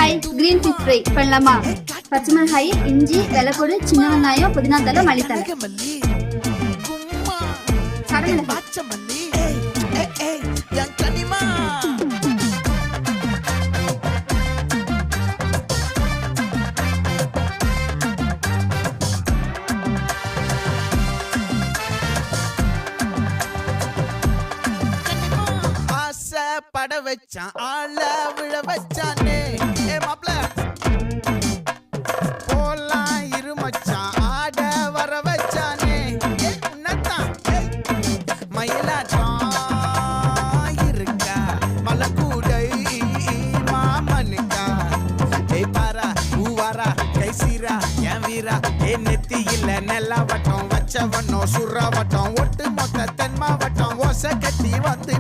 மிளகாய் green fish fry பண்ணலாமா? பச்சை மிளகாய், இஞ்சி, வெள்ளைப்பூடு, சின்ன வெங்காயம், புதினா தலை, மல்லித்தலை. பட வச்சான் ஆள விழ வச்சானே மாப்ள போலாம் இருமச்சான் ஆட வர வச்சானே உன்னதான் மயிலாட்டம் இருக்கா மலக்கூடை மாமனுக்கா பாரா பூவாரா கைசீரா என் வீரா நெத்தி இல்ல நெல்லாவட்டம் வச்சவட்டம் சுறாவட்டம் ஒட்டு மொத்த தென் மாவட்டம் ஓசை கட்டி வந்து